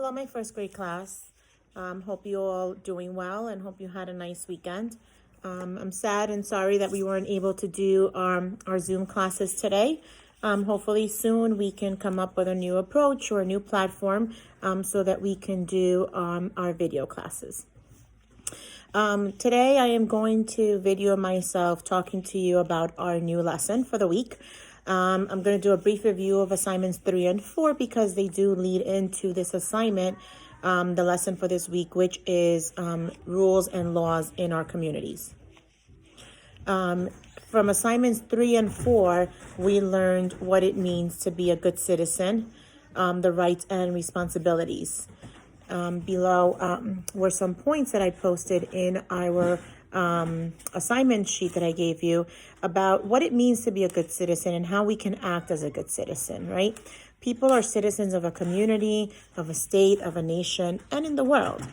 Hello, my first grade class. Hope you all doing well and hope you had a nice weekend. I'm sad and sorry that we weren't able to do our Zoom classes today. Hopefully soon we can come up with a new approach or a new platform so that we can do our video classes. Today I am going to video myself talking to you about our new lesson for the week. I'm going to do a brief review of assignments 3 and 4 because they do lead into this assignment, the lesson for this week, which is rules and laws in our communities. From assignments 3 and 4, we learned what it means to be a good citizen, the rights and responsibilities. Below were some points that I posted in our assignment sheet that I gave you about what it means to be a good citizen and how we can act as a good citizen, right? People are citizens of a community, of a state, of a nation, and in the world.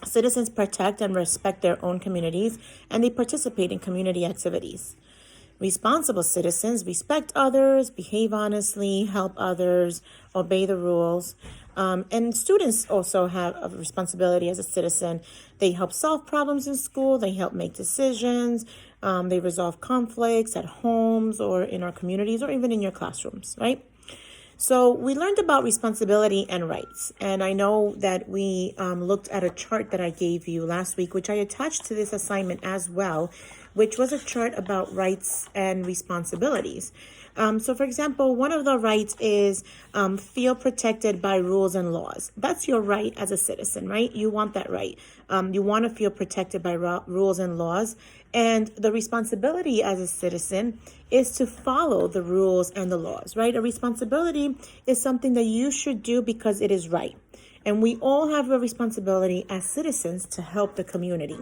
Citizens protect and respect their own communities, and they participate in community activities. Responsible citizens respect others, behave honestly, help others, obey the rules. And students also have a responsibility as a citizen. They help solve problems in school. They help make decisions. They resolve conflicts at homes or in our communities or even in your classrooms, right? So we learned about responsibility and rights. And I know that we looked at a chart that I gave you last week, which I attached to this assignment as well, which was a chart about rights and responsibilities. So for example, one of the rights is feel protected by rules and laws. That's your right as a citizen, right? You want that right. You want to feel protected by rules and laws. And the responsibility as a citizen is to follow the rules and the laws, right? A responsibility is something that you should do because it is right. And we all have a responsibility as citizens to help the community.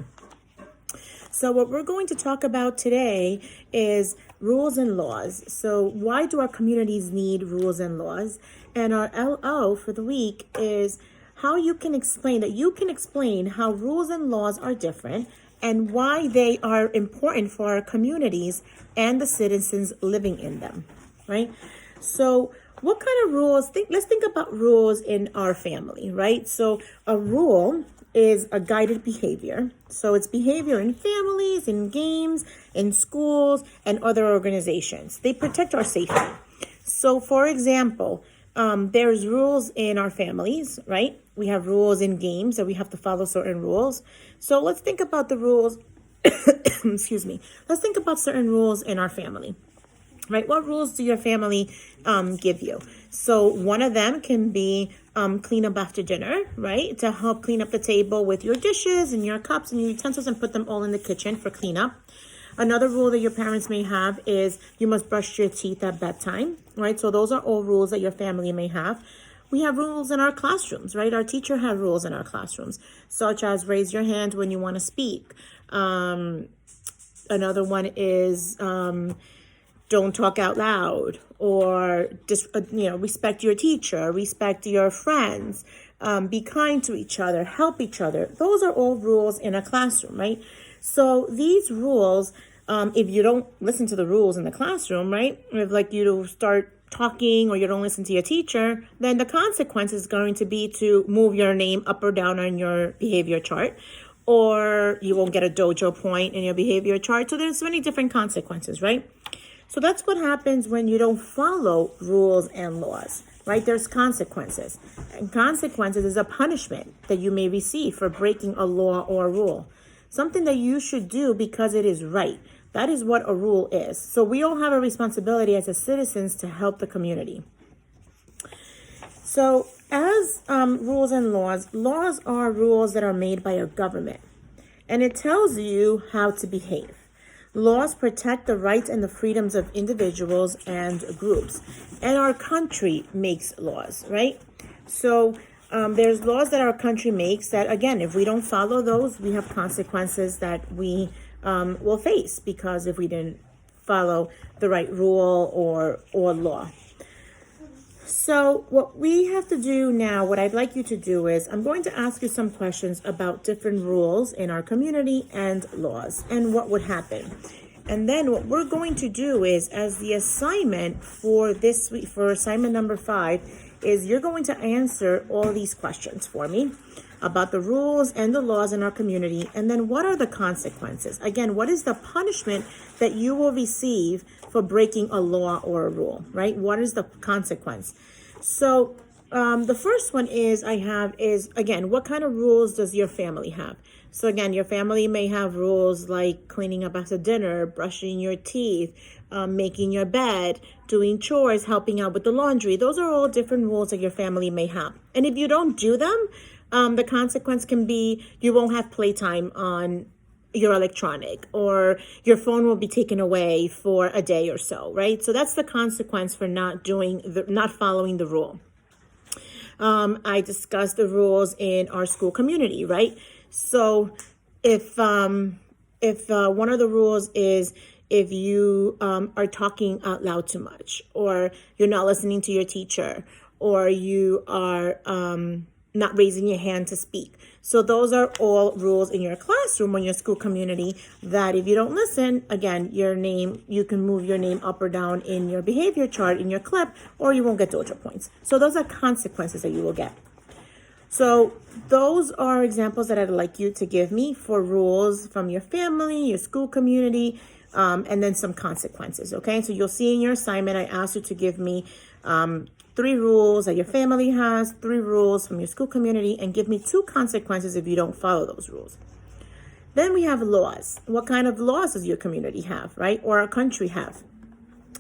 So what we're going to talk about today is rules and laws. So why do our communities need rules and laws? And our LO for the week is how you can explain how rules and laws are different and why they are important for our communities and the citizens living in them, right? So what kind of rules? Let's think about rules in our family, right? So a rule is a guided behavior. So it's behavior in families, in games, in schools, and other organizations. They protect our safety. So for example, there's rules in our families, right? We have rules in games that we have to follow certain rules. So let's think about the rules, excuse me. Let's think about certain rules in our family, right? What rules do your family give you? So one of them can be clean up after dinner, right? To help clean up the table with your dishes and your cups and your utensils and put them all in the kitchen for cleanup. Another rule that your parents may have is you must brush your teeth at bedtime, right? So those are all rules that your family may have. We have rules in our classrooms, right? Our teacher has rules in our classrooms, such as raise your hand when you want to speak. Another one is don't talk out loud, or just respect your teacher, respect your friends, be kind to each other, help each other. Those are all rules in a classroom, right? So these rules, if you don't listen to the rules in the classroom, right, if like you start talking or you don't listen to your teacher, then the consequence is going to be to move your name up or down on your behavior chart, or you won't get a dojo point in your behavior chart. So there's many different consequences, right? So that's what happens when you don't follow rules and laws, right? There's consequences. And consequences is a punishment that you may receive for breaking a law or a rule. Something that you should do because it is right. That is what a rule is. So we all have a responsibility as citizens to help the community. So as rules and laws are rules that are made by a government. And it tells you how to behave. Laws protect the rights and the freedoms of individuals and groups. And our country makes laws, right? So there's laws that our country makes that, again, if we don't follow those, we have consequences that we will face because if we didn't follow the right rule or law. So what we have to do now, what I'd like you to do is I'm going to ask you some questions about different rules in our community and laws and what would happen. And then what we're going to do is, as the assignment for this week, for assignment number 5, is you're going to answer all these questions for me about the rules and the laws in our community. And then what are the consequences? Again, what is the punishment that you will receive for breaking a law or a rule, right? What is the consequence? So the first one is again, what kind of rules does your family have? So again, your family may have rules like cleaning up after dinner, brushing your teeth, making your bed, doing chores, helping out with the laundry. Those are all different rules that your family may have. And if you don't do them, the consequence can be you won't have playtime on your electronic, or your phone will be taken away for a day or so, right? So that's the consequence for not following the rule. I discussed the rules in our school community, right? So if one of the rules is if you are talking out loud too much, or you're not listening to your teacher, or you are not raising your hand to speak. So those are all rules in your classroom or your school community that if you don't listen, again, you can move your name up or down in your behavior chart, in your clip, or you won't get Doja points. So those are consequences that you will get. So those are examples that I'd like you to give me for rules from your family, your school community, and then some consequences, okay? So you'll see in your assignment, I asked you to give me 3 rules that your family has, 3 rules from your school community, and give me 2 consequences if you don't follow those rules. Then we have laws. What kind of laws does your community have, right? Or our country have?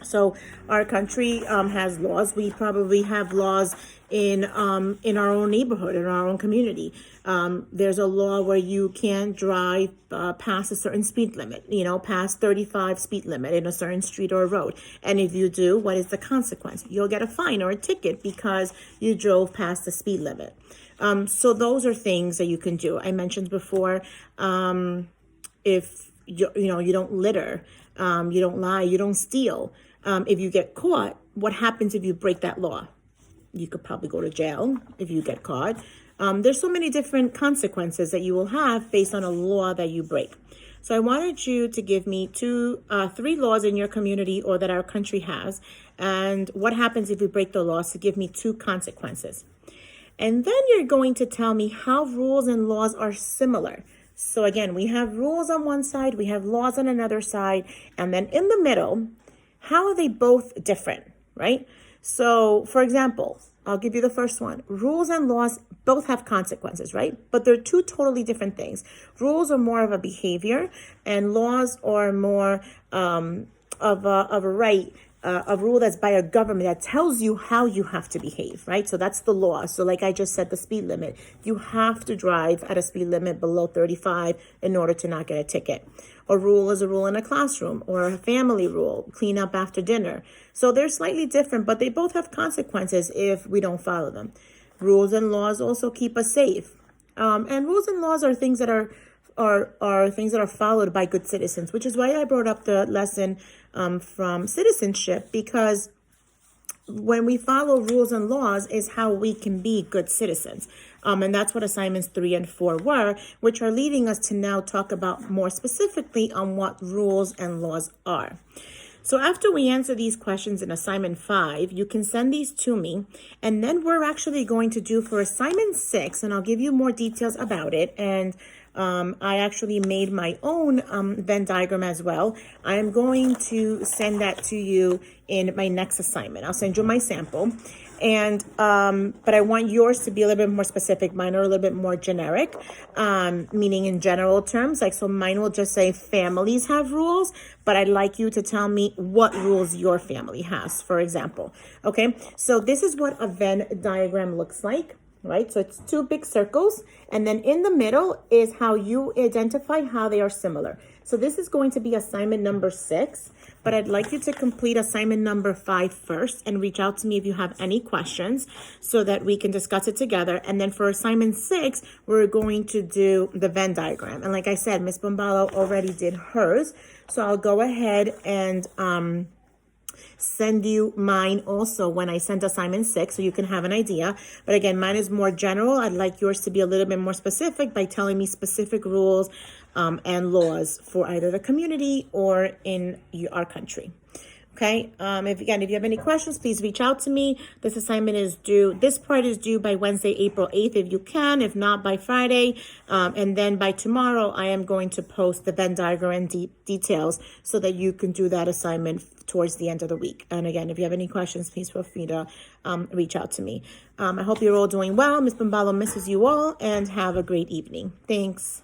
So our country has laws. We probably have laws in our own neighborhood, in our own community. There's a law where you can't drive past a certain speed limit, past 35 speed limit in a certain street or road. And if you do, what is the consequence? You'll get a fine or a ticket because you drove past the speed limit. So those are things that you can do. I mentioned before, if you don't litter, you don't lie, you don't steal. If you get caught, what happens if you break that law? You could probably go to jail if you get caught. There's so many different consequences that you will have based on a law that you break. So I wanted you to give me 3 laws in your community or that our country has, and what happens if you break the laws, to give me 2 consequences. And then you're going to tell me how rules and laws are similar. So again, we have rules on one side, we have laws on another side, and then in the middle, how are they both different, right? So for example, I'll give you the first one. Rules and laws both have consequences, right? But they're 2 totally different things. Rules are more of a behavior, and laws are more of a right, a rule that's by a government that tells you how you have to behave, right? So that's the law. So like I just said, the speed limit, you have to drive at a speed limit below 35 in order to not get a ticket. A rule is a rule in a classroom, or a family rule, clean up after dinner. So they're slightly different, but they both have consequences if we don't follow them. Rules and laws also keep us safe. And rules and laws are things that are things that are followed by good citizens, which is why I brought up the lesson from citizenship, because when we follow rules and laws is how we can be good citizens. And that's what assignments 3 and 4 were, which are leading us to now talk about more specifically on what rules and laws are. So after we answer these questions in assignment 5, you can send these to me, and then we're actually going to do for assignment 6, and I'll give you more details about it. And I actually made my own Venn diagram as well. I am going to send that to you in my next assignment. I'll send you my sample. And but I want yours to be a little bit more specific. Mine are a little bit more generic, meaning in general terms. Like, so mine will just say families have rules, but I'd like you to tell me what rules your family has, for example. Okay, so this is what a Venn diagram looks like. Right, so it's 2 big circles, and then in the middle is how you identify how they are similar. So this is going to be assignment number 6, but I'd like you to complete assignment number 5 first and reach out to me if you have any questions so that we can discuss it together. And then for assignment 6, we're going to do the Venn diagram. And like I said, Ms. Bombalo already did hers, so I'll go ahead and send you mine also when I send assignment 6, so you can have an idea. But again, mine is more general. I'd like yours to be a little bit more specific by telling me specific rules and laws for either the community or in our country. Okay. If you have any questions, please reach out to me. This assignment is due. This part is due by Wednesday, April 8th, if you can. If not, by Friday. And then by tomorrow, I am going to post the Venn diagram and details so that you can do that assignment towards the end of the week. And again, if you have any questions, please feel free to reach out to me. I hope you're all doing well. Ms. Bumbalo misses you all, and have a great evening. Thanks.